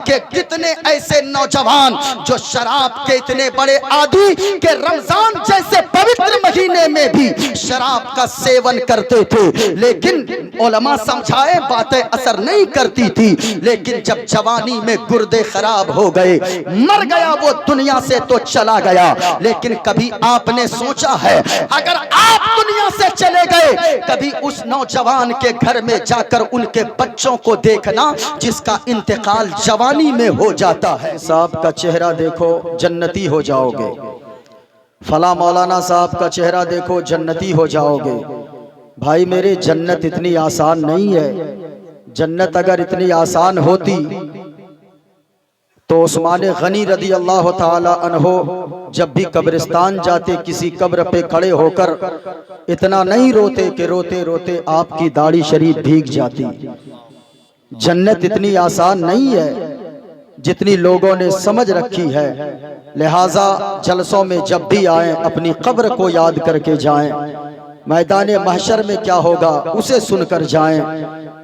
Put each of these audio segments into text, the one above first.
कि कितने ऐसे नौजवान जो शराब के इतने बड़े आदी के रमजान जैसे पवित्र महीने में भी शराब का सेवन करते थे, लेकिन उलमा समझाए बातें असर नहीं करती थी। लेकिन जब जवानी में गुर्दे खराब हो गए, मर गया वो दुनिया से तो चला गया। लेकिन कभी आपने सोचा है अगर आप दुनिया से चले गए, कभी उस नौजवान के घर में जाकर उनके बच्चों को देखना जिसका इंतकाल जवानी में हो जाता है। साहब का चेहरा देखो जन्नती हो जाओगे, फला मौलाना साहब का चेहरा देखो जन्नती हो जाओगे। भाई मेरे, जन्नत इतनी आसान नहीं है। जन्नत अगर इतनी आसान होती तो उस्मान गनी रदी अल्लाह ताला अन्हो जब भी कब्रिस्तान जाते किसी कब्र पे खड़े होकर इतना नहीं रोते कि रोते रोते आपकी दाढ़ी शरीफ भीग जाती। जन्नत इतनी आसान नहीं है जितनी लोगों ने समझ रखी है। लिहाजा जलसों में जब भी आए अपनी कब्र को याद करके जाएं। मैदान महशर में क्या होगा उसे सुनकर जाएं,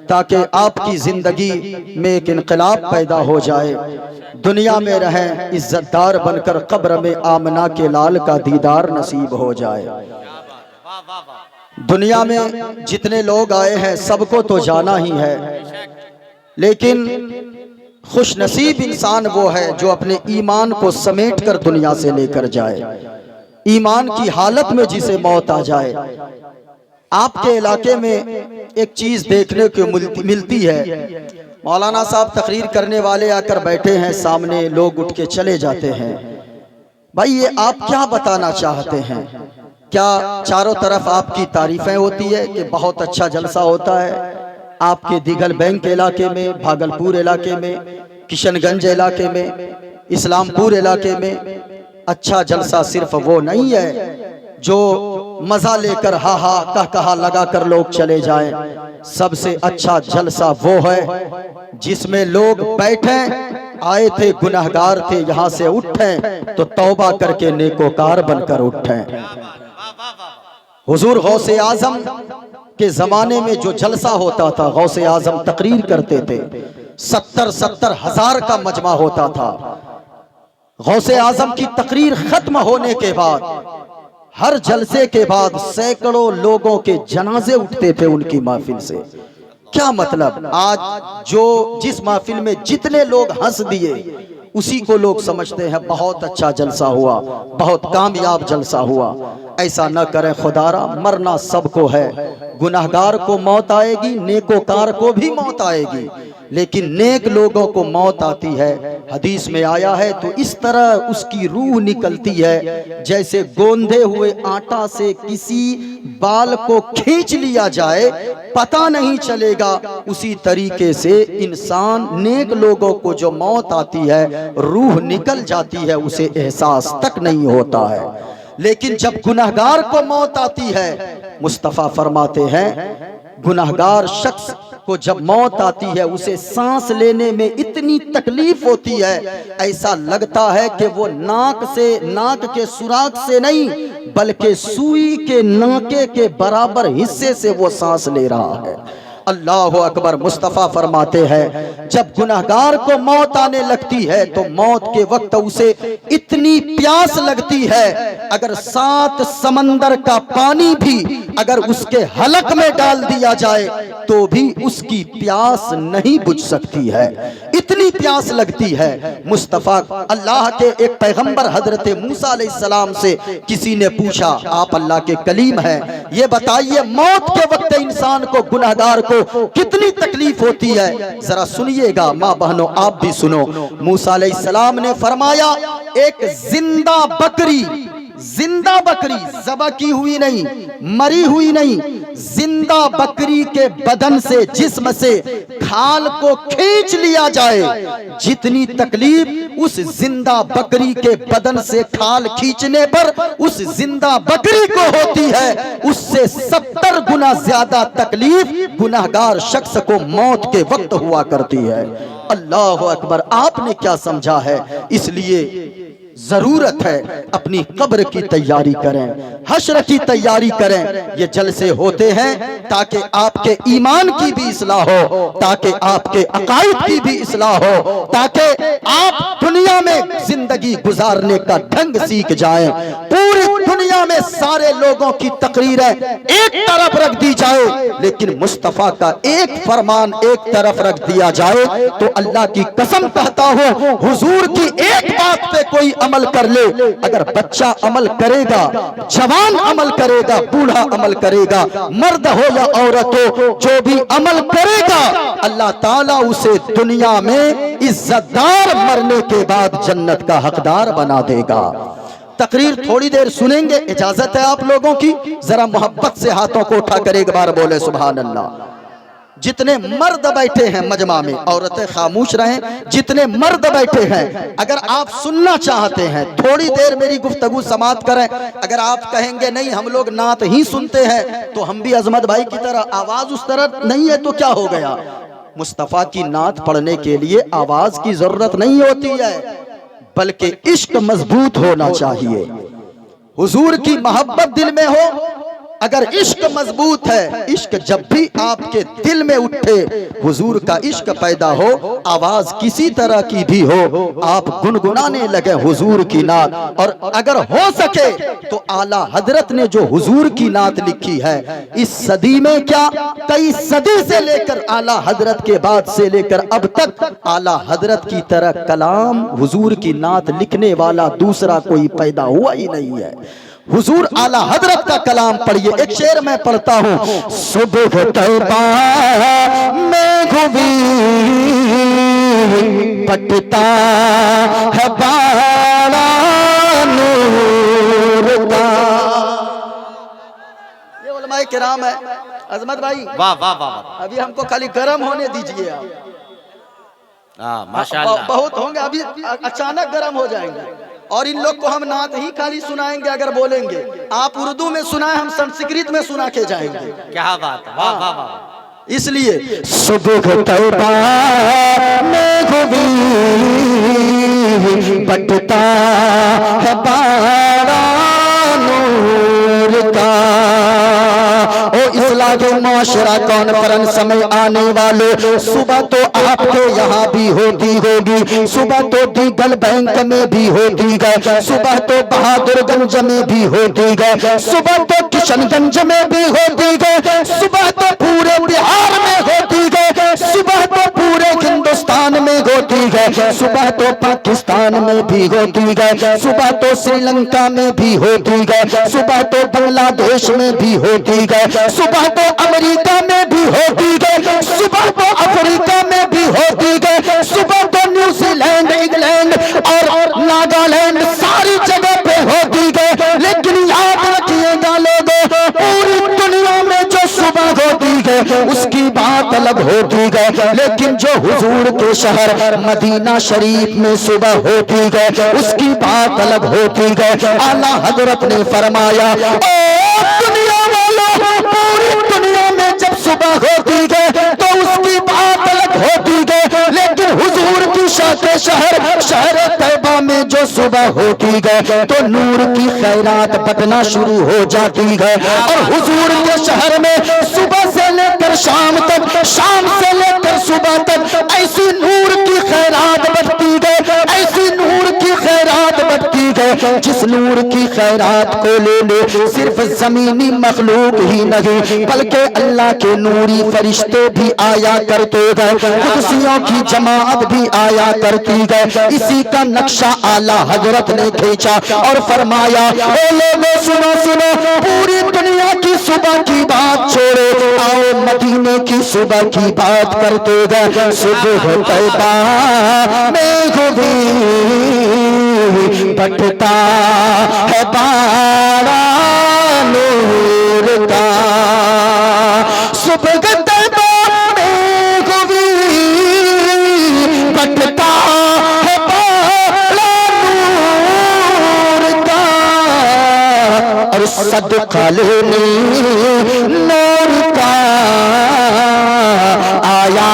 ताकि आपकी जिंदगी में एक इनकलाब पैदा हो जाए। दुनिया में रहें इज्जतदार बनकर, कब्र में आमना के लाल का दीदार नसीब हो जाए। दुनिया में जितने लोग आए हैं सबको तो जाना ही है, लेकिन खुश नसीब इंसान वो है जो अपने ईमान को समेट कर दुनिया से लेकर जाए। ईमान की हालत में जिसे मौत आ जाए। आपके इलाके में एक चीज देखने को मिलती है, मौलाना साहब तकरीर करने वाले आकर बैठे हैं सामने, लोग उठ के चले जाते हैं। भाई ये आप क्या बताना चाहते हैं? क्या चारों तरफ आपकी तारीफें होती है कि बहुत अच्छा जलसा होता है? आपके दिघल बैंक इलाके में, भागलपुर इलाके में, किशनगंज इलाके में, इस्लामपुर इलाके में अच्छा जलसा सिर्फ वो नहीं है जो मजा लेकर हा हा कह कहा लगा कर लोग चले जाएं। सबसे अच्छा जलसा वो है जिसमें लोग बैठे, आए थे गुनहगार थे, यहाँ से उठे तो तौबा करके नेकोकार बनकर उठे। हुजूर गौसे आजम के जमाने में जो जलसा होता था, गौसे आजम तकरीर करते थे, 70-70 हजार का मजमा होता था। गौसे आजम की तकरीर खत्म होने के बाद हर जलसे के बाद सैकड़ों लोगों के जनाजे उठते थे उनकी महफिल से। क्या मतलब, आज जो जिस महफिल में जितने लोग हंस दिए उसी को लोग समझते हैं बहुत अच्छा जलसा हुआ, बहुत कामयाब जलसा हुआ। ऐसा न करें खुदारा, मरना सबको है। गुनाहगार को मौत आएगी, नेकोकार को भी मौत आएगी, लेकिन नेक लोगों को मौत आती है। हदीस में आया है तो इस तरह उसकी रूह निकलती है जैसे गोंदे हुए आटा से किसी बाल को खींच लिया जाए, पता नहीं चलेगा। उसी तरीके से इंसान, नेक लोगों को जो मौत आती है, रूह निकल जाती है, उसे एहसास तक नहीं होता है। लेकिन जब गुनहगार को मौत आती है, मुस्तफ़ा फरमाते हैं गुनहगार शख्स को जब मौत आती है उसे सांस लेने में इतनी तकलीफ होती है, ऐसा लगता है कि वो नाक के सुराख से नहीं बल्कि सुई के नाके के बराबर हिस्से से वो सांस ले रहा है। अल्लाह अकबर। मुस्तफ़ा फरमाते हैं जब गुनहगार को मौत आने लगती है तो मौत के वक्त उसे इतनी प्यास लगती है, अगर 7 समंदर का पानी भी अगर उसके हलक में डाल दिया जाए तो भी उसकी प्यास नहीं बुझ सकती है, इतनी प्यास लगती है। मुस्तफ़ा, अल्लाह के एक पैगंबर हजरत मूसा अलैहिस्सलाम से किसी ने पूछा, आप अल्लाह के कलीम हैं, ये बताइए मौत के वक्त इंसान को, गुनहगार को कितनी तकलीफ होती है? जरा सुनिएगा माँ बहनों, आप भी सुनो। मूसा अलैहिस्सलाम ने फरमाया, एक जिंदा बकरी ज़बह की हुई नहीं, मरी हुई नहीं, जिंदा बकरी के बदन से, जिस्म से खाल को खींच लिया जाए, जितनी तकलीफ उस जिंदा बकरी के बदन से खाल खींचने पर उस जिंदा बकरी को होती है, उससे 70 गुना ज्यादा तकलीफ गुनाहगार शख्स को मौत के वक्त हुआ करती है। अल्लाह अकबर। आपने क्या समझा है? इसलिए जरूरत है अपनी कब्र की तैयारी करें, हश्र की तैयारी करें। ये जलसे होते हैं ताकि आपके ईमान की भी इस्लाह हो, ताकि आपके अकायद की भी इस्लाह हो, ताकि आप दुनिया में जिंदगी गुजारने का ढंग सीख जाएं। पूरी दुनिया में सारे लोगों की तकरीरें एक तरफ रख दी जाए, लेकिन मुस्तफा का एक फरमान एक तरफ रख दिया जाए तो अल्लाह की कसम कहता हूं, हुजूर की एक बात पे कोई अमल कर ले, अगर बच्चा अमल करेगा, जवान अमल करेगा, बूढ़ा अमल करेगा, मर्द हो या औरत हो, जो भी अमल करेगा अल्लाह ताला उसे दुनिया में इज्जतदार मरने के बाद जन्नत का हकदार बना देगा। तकरीर थोड़ी देर सुनेंगे, इजाजत है आप लोगों की? जरा मोहब्बत से हाथों को उठाकर एक बार बोले सुभान अल्लाह। जितने मर्द बैठे हैं मजमा में, औरतें खामोश रहें। जितने मर्द बैठे हैं, अगर आप सुनना चाहते हैं थोड़ी देर मेरी गुफ्तगू समाप्त करें। अगर आप कहेंगे नहीं हम लोग नात ही सुनते हैं, तो हम भी अजमत भाई की तरह आवाज उस तरह नहीं है तो क्या हो गया। मुस्तफा की नात पढ़ने के लिए आवाज की जरूरत नहीं होती है, बल्कि इश्क मजबूत होना चाहिए। हुजूर की मोहब्बत दिल में हो, अगर इश्क मजबूत है, इश्क जब भी आपके दिल में उठे, हुजूर का इश्क पैदा हो, आवाज किसी तरह की भी हो, आप गुनगुनाने लगे हुजूर की नात। और अगर हो सके तो आला हजरत ने जो हुजूर की नात लिखी है, इस सदी में क्या कई सदी से लेकर आला हजरत के बाद से लेकर अब तक आला हजरत की तरह कलाम हुजूर की नात लिखने वाला दूसरा कोई पैदा हुआ ही नहीं है। हुजूर आला हजरत का कलाम पढ़िए। एक शेर मैं पढ़ता हूँ, सुबह तौबा में घुवी पटता है बाड़ा नूर का। ये उलमाए किराम है। अजमत भाई वाह वाह वाह, अभी हमको खाली गर्म होने दीजिए आप। माशाअल्लाह बहुत होंगे, अभी अचानक गर्म हो जाएंगे। और इन लोग को हम नात ही खाली सुनाएंगे अगर बोलेंगे। आप उर्दू में सुनाए, हम संस्कृत में सुना के जाएंगे। क्या बात है, वाह वाह वाह। इसलिए सुबह तौबा में घुवी पटता है बाड़ा नूर का। ओ इस्लाह के माशरा कॉन्फ्रेंस में आने वाले, सुबह तो आपके यहाँ भी होती होगी, सुबह तो दीगल बैंक में भी होती है, सुबह तो बहादुरगंज में भी होती है, सुबह तो किशनगंज में भी होती है, सुबह तो पूरे बिहार में होती है, सुबह तो पूरे हिंदुस्तान में होती है, सुबह तो पाकिस्तान में भी होती है, सुबह तो श्रीलंका में भी होती है, सुबह तो बांग्लादेश में भी होती है, सुबह तो अमेरिका में भी होती है, सुबह तो अफ्रीका में भी होती है, सुबह तो न्यूजीलैंड, इंग्लैंड और नागालैंड सारी जगह पे होती है। लेकिन याद रखिएगा लोगों, पूरी दुनिया में जो सुबह होती है उसकी बात अलग होती है, लेकिन जो हुजूर के शहर मदीना शरीफ में सुबह होती है उसकी बात अलग होती है। आला हजरत ने फरमाया, ओ दुनिया वालों, पूरी दुनिया में जब सुबह होती है तो उसकी बात अलग होती है, लेकिन हुजूर की शाके शहर शहर तैयबा में जो सुबह होती है तो नूर की खैरात बटना शुरू हो जाती है। और हुजूर के शहर में सुबह से लेकर शाम तक, शाम से लेकर सुबह तक ऐसी नूर की खैरात बढ़ती है, ऐसी नूर की खैरात बढ़ती है, जिस नूर की खैरात को ले ले सिर्फ जमीनी मखलूक ही नहीं बल्कि अल्लाह के नूरी फरिश्ते भी आया करते हैं, कुर्सियों की जमात भी आया करती है। इसी का नक्शा आला हजरत ने खींचा और फरमाया, ओ लोगों सुनो सुनो, पूरी दुनिया की सुबह की बात छोड़ो, आओ मदीने की सुबह की बात करते हैं। सुबह तौबा में घुवी पटता है बाड़ा नूर का। सुबह तौबा में घुवी पटता है बाड़ा नूर का, और सदका लेने नूर का आया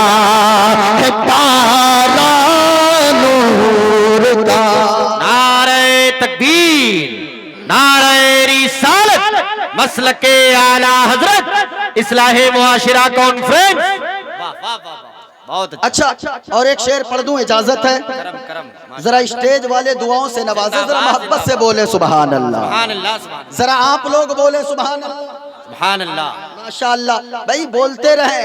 है तारा नूर का। नारे मसलके आला हजरत इस्लाहे मुआशिरा कॉन्फ्रेंस। वाह वाह वाह, बहुत अच्छा, और एक शेर पढ़ दूं, इजाजत है? करम करम। जरा स्टेज वाले दुआओं से नवाजे, जरा मोहब्बत से बोले सुभान अल्लाह। सुभान अल्लाह, सुभान जरा आप लोग बोले सुभान अल्लाह। सुभान अल्लाह। माशाअल्लाह भाई, बोलते रहे,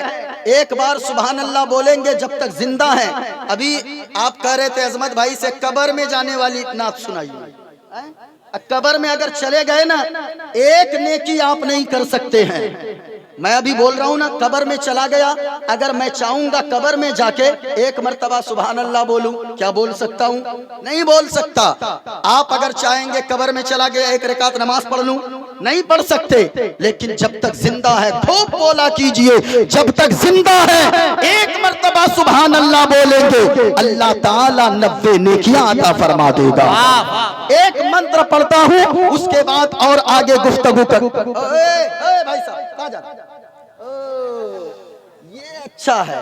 एक बार सुभान अल्लाह बोलेंगे जब तक जिंदा है। अभी आप कह रहे थे अजमत भाई से, कब्र में जाने वाली नात सुनाइए। कब्र में अगर चले गए ना, एक नेकी आप नहीं कर सकते हैं। मैं अभी बोल रहा हूँ ना, कब्र में चला गया, अगर मैं चाहूंगा कब्र में जाके एक मर्तबा सुभान अल्लाह बोलूं, क्या बोल सकता हूँ? नहीं बोल सकता। आप अगर चाहेंगे कब्र में चला गया एक रकात नमाज पढ़ लूं, नहीं पढ़ सकते। लेकिन जब तक जिंदा है खूब बोला कीजिए, जब तक जिंदा है एक मर्तबा सुभान अल्लाह बोलेंगे, अल्लाह ताला 90 नेकियां अता फरमा देगा। एक मंत्र पढ़ता हूँ, उसके बाद और आगे गुफ्तगू कर। भाई साहब कहाँ जा रहे हैं? ये अच्छा है,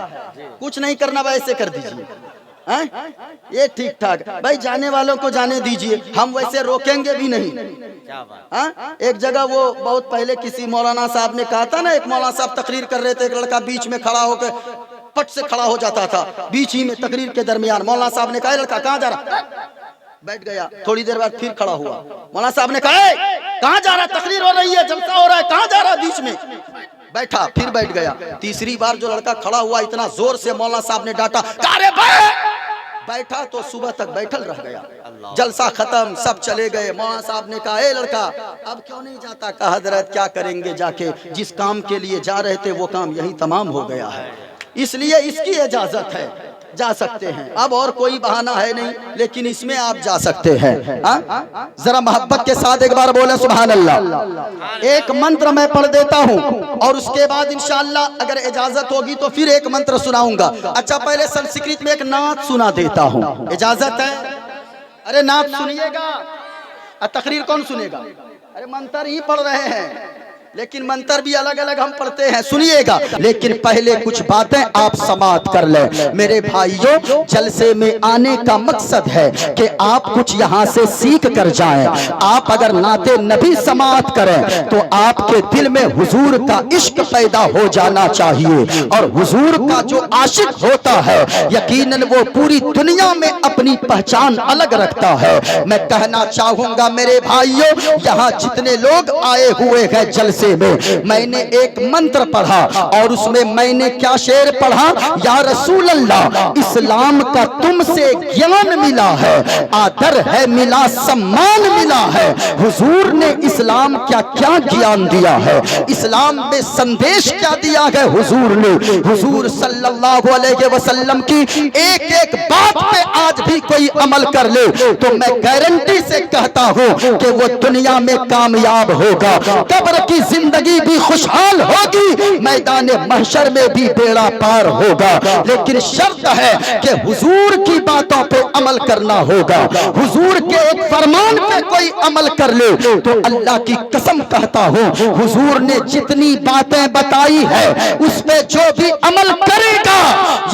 कुछ नहीं करना, वैसे कर दीजिए। ये ठीक ठाक भाई, जाने वालों को जाने दीजिए, हम वैसे रोकेंगे भी नहीं। एक जगह वो बहुत पहले किसी मौलाना साहब ने कहा था ना, एक मौलाना साहब तकरीर कर रहे थे, एक लड़का बीच में खड़ा होकर पट से खड़ा हो जाता था, बीच ही में तकरीर के दरमियान। मौलाना साहब ने कहा, लड़का कहाँ जा रहा? बैठ गया। थोड़ी देर बाद फिर खड़ा हुआ। मौलाना साहब ने कहा, कहाँ जा रहा? तकरीर हो रही है, जलसा हो रहा है, कहाँ जा रहा? बीच में बैठा, फिर बैठ गया। तीसरी बार जो लड़का खड़ा हुआ, इतना जोर से मौलाना साहब ने डांटा, बैठा तो सुबह तक बैठल रह गया। जलसा खत्म, सब चले गए। मौलाना साहब ने कहा, ए लड़का अब क्यों नहीं जाता? कहा, हजरत क्या करेंगे जाके, जिस काम के लिए जा रहे थे वो काम यही तमाम हो गया है, इसलिए इसकी इजाजत है, जा सकते हैं। अब और कोई बहाना है नहीं, लेकिन इसमें आप जा सकते हैं। जरा मोहब्बत के साथ एक बार बोले सुभान अल्लाह। एक मंत्र मैं पढ़ देता हूँ और उसके बाद इंशाअल्लाह अगर इजाजत होगी तो फिर एक मंत्र सुनाऊंगा। अच्छा, पहले संस्कृत में एक नात सुना देता हूँ, इजाजत है? अरे नात सुनिएगा। तकरीर कौन सुनेगा? अरे मंत्र ही पढ़ रहे हैं, लेकिन मंत्र भी अलग अलग हम पढ़ते हैं, सुनिएगा। लेकिन पहले कुछ बातें आप समाप्त कर लें। मेरे भाइयों, जलसे में आने का मकसद है कि आप कुछ यहाँ से सीख कर जाएं। आप अगर नाते नबी समाप्त करें तो आपके दिल में हुजूर का इश्क पैदा हो जाना चाहिए, और हुजूर का जो आशिक होता है यकीनन वो पूरी दुनिया में अपनी पहचान अलग रखता है। मैं कहना चाहूंगा मेरे भाइयों, यहाँ जितने लोग आए हुए हैं जलसे में, मैंने एक मंत्र पढ़ा और उसमें मैंने क्या शेर पढ़ा, या रसूल अल्लाह, इस्लाम का तुमसे ज्ञान मिला है, आदर है मिला, सम्मान मिला है। हुजूर ने इस्लाम क्या क्या ज्ञान दिया है, इस्लाम में संदेश क्या दिया है हुजूर ने। हुजूर सल्लल्लाहु अलैहि वसल्लम की एक एक बात पे आज भी कोई अमल कर ले तो मैं गारंटी से कहता हूँ कि वो दुनिया में कामयाब होगा, कब्र की जिंदगी भी खुशहाल होगी, मैदान महशर में भी बेड़ा पार होगा। लेकिन शर्त है कि हुजूर की बातों पे अमल करना होगा। हुजूर के एक फरमान पे कोई अमल कर ले तो अल्लाह की कसम कहता हूँ, हुजूर ने जितनी बातें बताई है उस पे जो भी अमल करेगा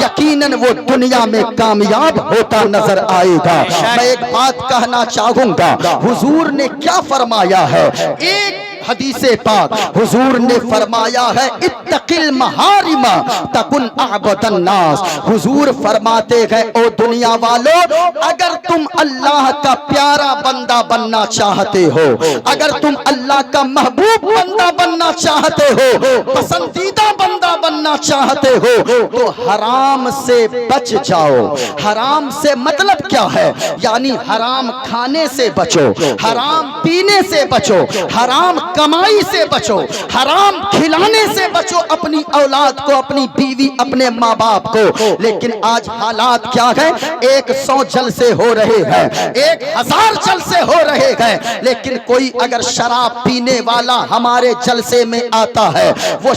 यकीनन वो दुनिया में कामयाब होता नजर आएगा। मैं एक बात कहना चाहूंगा, हुजूर ने क्या फरमाया है, एक हदीसे पाक हुजूर ने फरमाया है, इत्तकिल महारिमा तकुन अअबदन नास। हुजूर फरमाते हैं, ओ दुनिया वालों, अगर तुम अल्लाह का प्यारा बंदा बनना चाहते हो, अगर तुम अल्लाह का महबूब बंदा बनना चाहते हो, पसंदीदा बंदा बनना चाहते हो, तो हराम से बच जाओ। हराम से मतलब क्या है, यानी हराम खाने से बचो, हराम पीने से बचो, हराम कमाई से बचो, हराम खिलाने से बचो अपनी औलाद को, अपनी बीवी, अपने माँ बाप को। लेकिन आज हालात क्या है, 100 जलसे हो रहे हैं, 1000 जलसे हो रहे हैं, लेकिन कोई अगर शराब पीने वाला हमारे जलसे में आता है, वो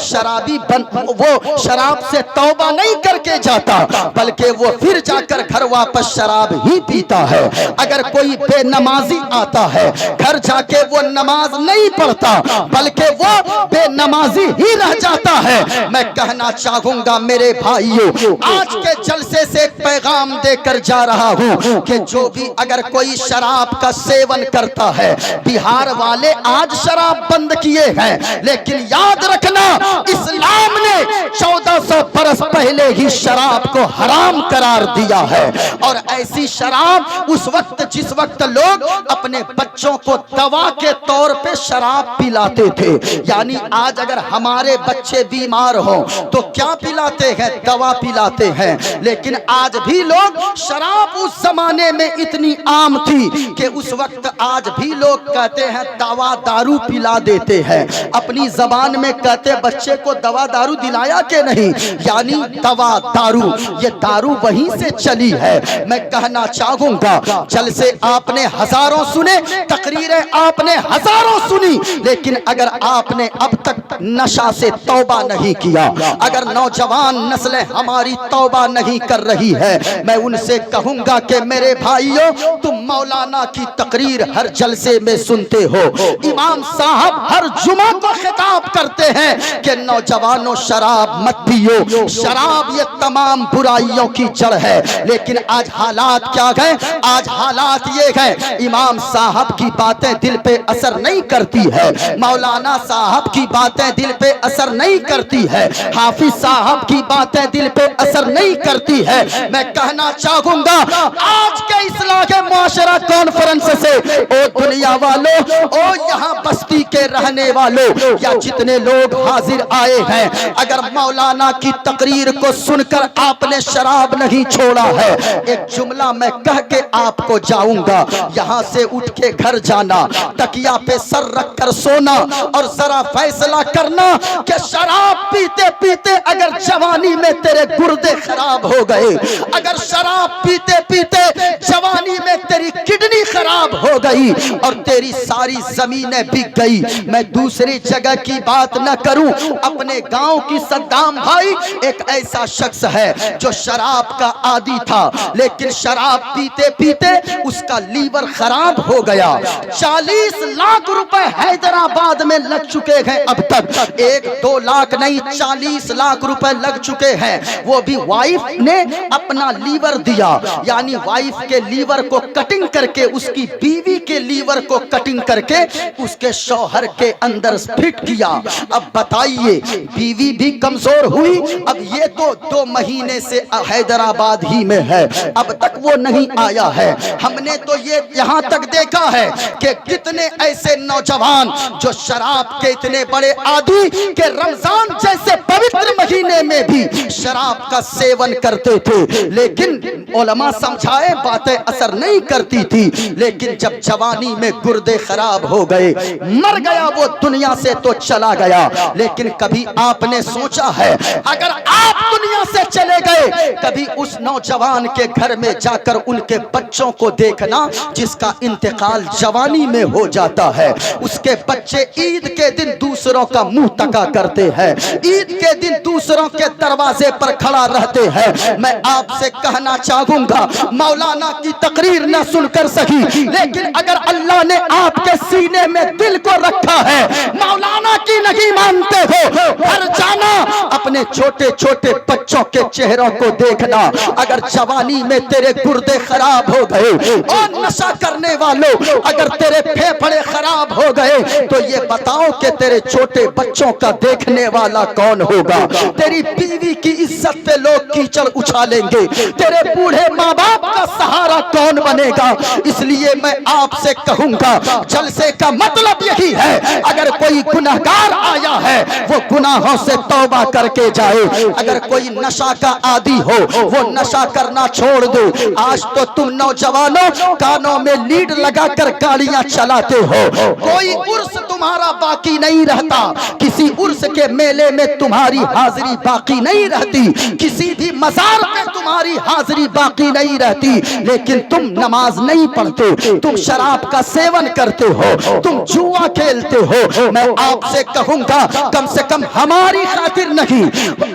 वो शराब से तौबा नहीं करके जाता, बल्कि वो फिर जाकर घर वापस शराब ही पीता है। अगर कोई बेनमाजी आता है, घर जाके वो नमाज नहीं पढ़ता, करता, बल्कि वो बेनमाजी ही रह जाता है। मैं कहना चाहूंगा मेरे भाइयों, आज के जलसे से एक पैगाम देकर जा रहा हूं कि जो भी अगर कोई शराब का सेवन करता है, बिहार वाले आज शराब बंद किए हैं, लेकिन याद रखना इस्लाम ने 1400 बरस पहले ही शराब को हराम करार दिया है। और ऐसी शराब उस वक्त जिस वक्त लोग अपने बच्चों को दवा के तौर पे शराब पिलाते थे, यानी आज अगर हमारे बच्चे बीमार हो तो क्या पिलाते हैं? दवा पिलाते हैं। लेकिन आज भी लोग, शराब उस जमाने में इतनी आम थी कि उस वक्त आज भी लोग कहते हैं दवा दारू पिला देते हैं। अपनी जबान में कहते बच्चे को दवा दारू दिलाया कि नहीं, यानी दवा दारू, ये दारू वहीं से चली है। मैं कहना चाहूंगा जलसे आपने हजारों सुने, तकरीरें आपने हजारों सुनी, लेकिन अगर आपने अब तक नशा से तौबा नहीं किया, अगर नौजवान नस्लें हमारी तौबा नहीं कर रही है, मैं उनसे कहूंगा कि मेरे भाइयों, तुम मौलाना की तकरीर हर जलसे में सुनते हो, इमाम साहब हर जुमा को खिताब करते हैं कि नौजवानों शराब मत पियो, शराब ये तमाम बुराइयों की जड़ है। लेकिन आज हालात क्या है? आज हालात ये है, इमाम साहब की बातें दिल पे असर नहीं करती है, मौलाना साहब की बातें दिल पे असर नहीं करती है, हाफिज साहब की बातें दिल पे असर नहीं करती है। मैं कहना चाहूंगा आज के इस्लाह के मुआशरा कॉन्फ्रेंस से, ओ दुनिया वालों, ओ यहाँ बस्ती के रहने वालों, या जितने लोग हाजिर आए हैं, अगर मौलाना की तकरीर को सुनकर आपने शराब नहीं छोड़ा है, एक जुमला मैं कह के आपको जाऊंगा, यहाँ से उठ के घर जाना, तकिया पे सर रख कर सोना और जरा फैसला करना कि शराब पीते पीते अगर जवानी में तेरे गुर्दे खराब हो गए, अगर शराब पीते पीते जवानी में तेरी किडनी खराब हो गई और तेरी सारी जमीनें बिक गई, मैं दूसरी जगह की बात न करूं, अपने गांव की सद्दाम भाई एक ऐसा शख्स है जो शराब का आदी था, लेकिन शराब पीते पीते उसका लीवर खराब हो गया। 40 लाख रुपए हैदराबाद में लग चुके हैं अब तक, 1-2 लाख नहीं 40 लाख रुपए लग चुके हैं। वो भी वाइफ ने अपना लीवर दिया, यानी वाइफ के लीवर को कटिंग करके, उसकी बीवी के लीवर को कटिंग करके उसके शौहर के अंदर फिट किया। अब बताइए, बीवी भी कमजोर हुई, अब ये तो 2 महीने से हैदराबाद ही में है, अब तक वो नहीं आया है। हमने तो ये यहाँ तक देखा है कि कितने ऐसे नौजवान जो शराब के इतने बड़े आदी के रमजान जैसे पवित्र महीने में भी शराब का सेवन करते थे, लेकिन उलमा समझाए बातें असर नहीं करती थी। लेकिन जब जवानी में गुर्दे खराब हो गए, मर गया वो दुनिया से तो चला गया। लेकिन कभी आपने सोचा है अगर आप दुनिया से चले गए, कभी उस नौजवान के घर में जाकर उनके बच्चों को देखना जिसका इंतकाल जवानी में हो जाता है, उसके बच्चे ईद के दिन दूसरों का मुंह तका करते हैं, ईद के दिन दूसरों के दरवाजे पर खड़ा रहते हैं। मैं आपसे कहना चाहूंगा, मौलाना की तकरीर न सुनकर सही, लेकिन अगर अल्लाह ने आपके सीने में दिल को रखा है, मौलाना की नहीं मानते हो, घर जाना, अपने छोटे छोटे बच्चों के चेहरों को देखना। अगर जवानी में तेरे गुर्दे खराब हो गए, और नशा करने वालों अगर तेरे फेफड़े खराब हो गए, तो ये बताओ कि तेरे छोटे बच्चों का देखने वाला कौन होगा? तेरी बीवी की इज्जत पे लोग कीचड़ उछालेंगे, तेरे बूढ़े माँ बाप का सहारा कौन बनेगा? इसलिए मैं आपसे कहूंगा, जलसे का मतलब यही है, अगर कोई गुनहगार आया है वो गुनाहों से तौबा करके जाए। अगर कोई नशा का आदी हो वो नशा करना छोड़ दो। आज तो तुम नौजवानों कानों में लीड लगाकर गाड़ियां चलाते हो, कोई उर्स तुम्हारा बाकी नहीं रहता, किसी उर्स के मेले में तुम्हारी हाजिरी बाकी नहीं रहती, किसी भी मजार में तुम्हारी हाजिरी बाकी नहीं रहती, लेकिन तुम नमाज नहीं पढ़ते, तुम शराब का सेवन करते हो, तुम जुआ खेलते हो। मैं आपसे कहूंगा, कम से कम हमारी खातिर नहीं,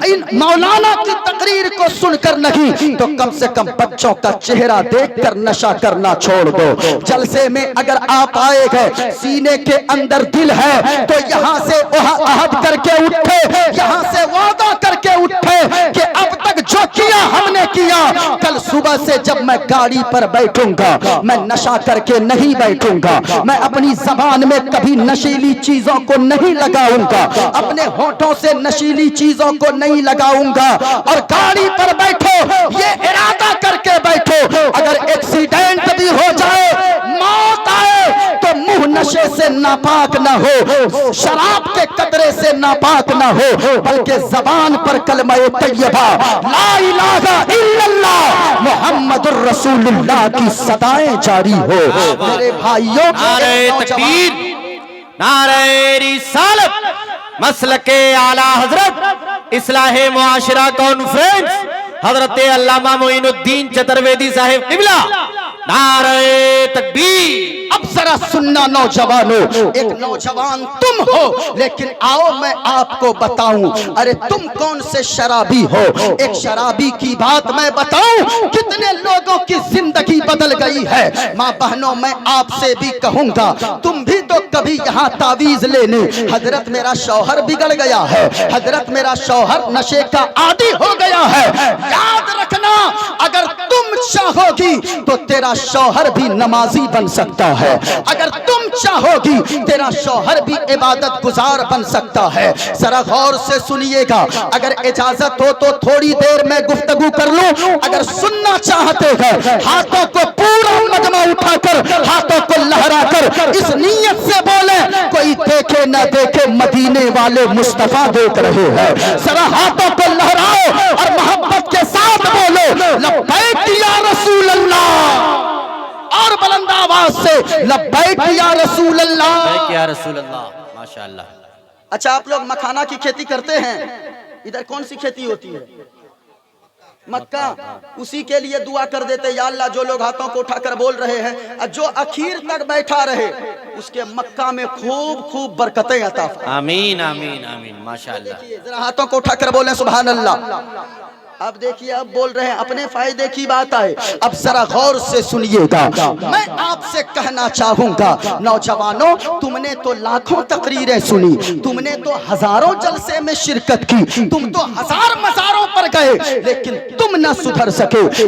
इन मौलाना की तकरीर को सुनकर नहीं, तो कम से कम बच्चों का चेहरा देखकर नशा करना छोड़ दो। जलसे में अगर आप आए गए, सीने के अंदर दिल है तो यहाँ से अहद करके उठे, यहाँ से वादा करके उठे कि अब तक जो किया हमने किया, कल सुबह से जब मैं गाड़ी पर बैठूंगा मैं नशा करके नहीं बैठूंगा, मैं अपनी जबान में कभी नशीली चीजों को नहीं लगाऊंगा, अपने होठों से नशीली चीजों को नहीं लगाऊंगा। और गाड़ी पर बैठो ये इरादा करके बैठो, अगर एक्सीडेंट भी हो जाए, मौत आए, तो मुंह नशे से नापाक ना हो, शराब के कतरे से नापाक ना हो, बल्कि जबान पर कलमा तैयबा ला इलाहा इल्लल्लाह मुहम्मदुर रसूलुल्लाह की सदाएं जारी हो। मेरे भाइयों, नारे तकबीर, नारे रिसालत, मसलके आला हजरत इस्लाहे मुआशिरा कॉन्फ्रेंस हजरत अल्लामा मोइनुद्दीन चतुर्वेदी साहिब किबला, नारे तकबीर। अब जरा सुनना नौजवानों, एक नौजवान तुम हो, लेकिन आओ मैं आपको बताऊं, अरे तुम कौन से शराबी हो। एक शराबी की बात मैं बताऊं, कितने लोगों की जिंदगी बदल गई है। माँ बहनों, मैं आपसे भी कहूंगा, तुम भी तो कभी यहाँ तावीज लेने, हजरत मेरा शौहर बिगड़ गया है, हजरत मेरा शौहर नशे का आदी हो गया है। याद रखना, अगर तुम चाहोगी तो तेरा शौहर भी नमाजी बन सकता है, अगर तुम चाहोगी तेरा शौहर भी इबादत गुजार बन सकता है। जरा गौर से सुनिएगा, अगर इजाजत हो तो थोड़ी देर में गुफ्तगू कर लूं। अगर सुनना चाहते हैं, हाथों को पूरा मजमा उठाकर, हाथों को लहराकर इस नीयत से बोले, कोई देखे ना देखे मदीने वाले मुस्तफा देख रहे हैं। जरा हाथों को लहराओ और मोहब्बत के साथ बोलो, लब्बैक या रसूल अल्लाह, और बुलंद आवाज से लब्बैक या रसूल अल्लाह, या रसूल अल्लाह, माशाअल्लाह। अच्छा, आप लोग मखाना की खेती करते हैं, इधर कौन सी खेती होती है? मक्का। उसी के लिए दुआ कर देते, या अल्लाह जो लोग हाथों को उठाकर बोल रहे हैं, जो आखिर तक बैठा रहे, उसके मक्का में खूब खूब बरकतें अता फरमा। आमीन आमीन आमीन, माशाअल्लाह। जरा हाथों को उठाकर बोले सुभान अल्लाह। अब देखिए, अब बोल रहे हैं, अपने फायदे की बात आए। अब जरा गौर से सुनिएगा, मैं आपसे कहना चाहूंगा, नौजवानों, तुमने तो लाखों तकरीरें सुनी, तुमने तो हजारों जलसे में शिरकत की, तुम तो हजार मज़ारों पर गए, लेकिन तुम ना सुधर सके।